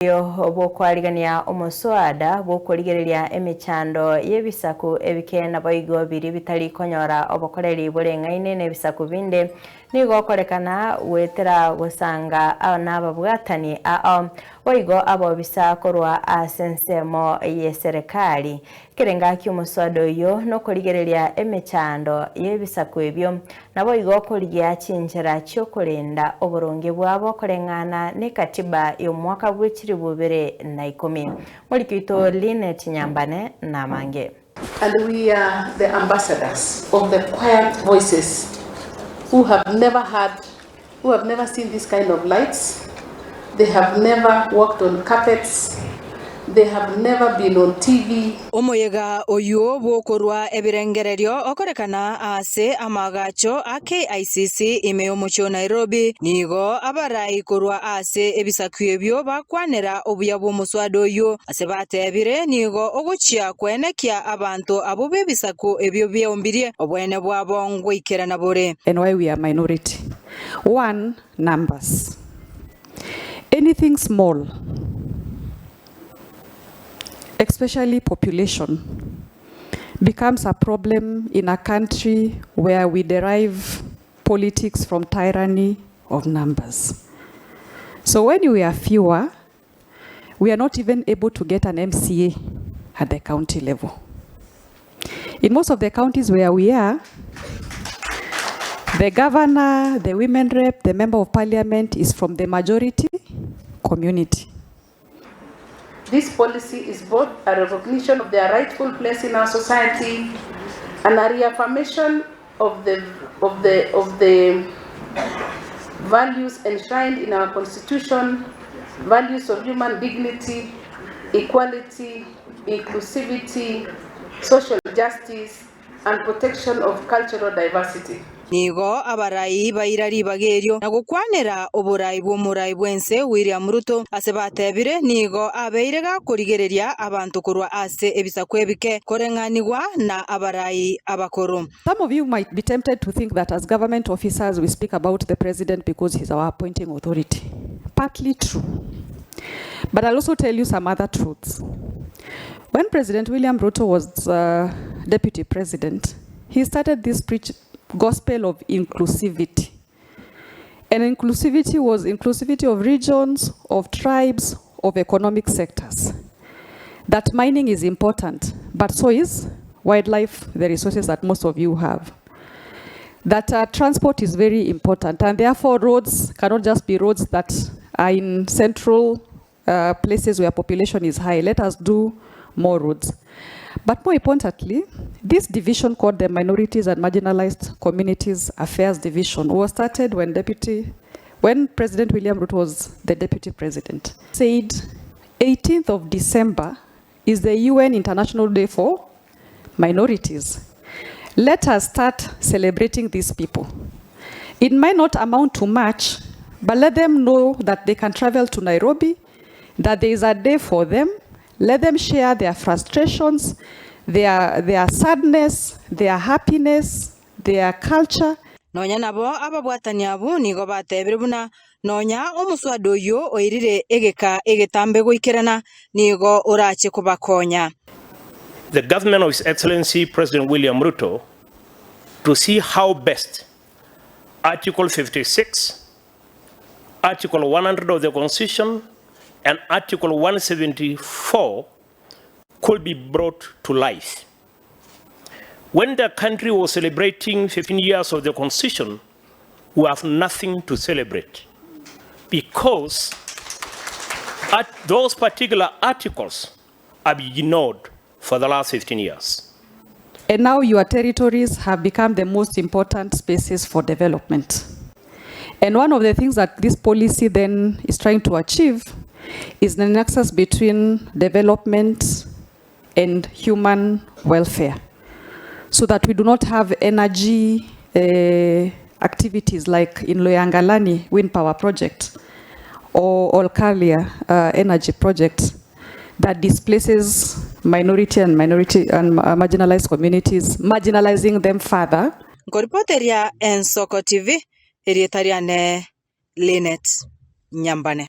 Bw'OKORIGERERIA OMOSWADA BW'OKORIGERERIA EMECHANDO y'Ebisaku ebikenda boigo biri bitari konyora obokoreri bureng'aine n'ebisaku binde nigokorekana wetera gusanga n'ababwatani boigo abo bisakorwa asensemo y'eserikali kirenga ky'omuswada oyo n'okorigereria emechando y'ebisaku ebyo nabo igo korigia chinjira cy'okurenda oboronge bwabo koreng'ana n'ekatiba y'omwaka gw'ekiribubere na 10 muri kwito Linet Nyambane namange. And we are the ambassadors of the quiet voices who have never seen this kind of lights. They have never walked on carpets. They have never been on TV. Omoyega oyo bwokorwa ebirengererio okorekana ase amagacho a KICC imeomucho Nairobi nigo abarai korwa ase ebisaku ebyo bakwanera obuya bw'omuswada oyo ase batebire nigo ogochia Koenekia abantu abo b'ebisaku ebyo byombirie obwene bwabo ngwikerana bore. And why we are minority? One, numbers. Anything small, especially population, becomes a problem in a country where we derive politics from tyranny of numbers. So when we are fewer, we are not even able to get an MCA at the county level. In most of the counties where we are, the governor, the women rep, the member of parliament is from the majority community. This policy is both a recognition of their rightful place in our society and a reaffirmation of the values enshrined in our constitution, values of human dignity, equality, inclusivity, social justice, and protection of cultural diversity. Nigo abarai bairari bagerio na gukwanera oborai bw'omurai bwense William Ruto ase batebire nigo abeirega korigereria abantu korwa ase ebisaku ebike koreng'anigwa na abarai abakoro. Some of you might be tempted to think that as government officers we speak about the president because he's our appointing authority. Partly true. But I'll also tell you some other truths. When President William Ruto was deputy president, he started this gospel of inclusivity. And inclusivity was inclusivity of regions, of tribes, of economic sectors. That mining is important, but so is wildlife, the resources that most of you have. That transport is very important, and therefore roads cannot just be roads that are in central places where population is high. Let us do more roads. But more importantly, this division called the Minorities and Marginalized Communities Affairs Division was started when President William Ruto was the deputy president. Said 18th of December is the UN International Day for Minorities. Let us start celebrating these people. It might not amount to much, but let them know that they can travel to Nairobi, that there is a day for them. Let them share their frustrations, their sadness, their happiness, their culture. Nonya nabo ababwatani abo nigo batebire buna nonya omuswada oyo oirire egeka egetambe goikerana nigo orache kubakonya. The government of His Excellency President William Ruto to see how best Article 56, Article 100 of the Constitution, and Article 174 could be brought to life. When the country was celebrating 15 years of the Constitution, we have nothing to celebrate because those particular articles have been ignored for the last 15 years. And now your territories have become the most important spaces for development. And one of the things that this policy then is trying to achieve is the nexus between development and human welfare, so that we do not have energy activities like in Loyangalani wind power project or Olkaria energy project that displaces minority and marginalized communities, marginalizing them further. Ngoripoteria Ensoko TV, Erietariane Linet Nyambane.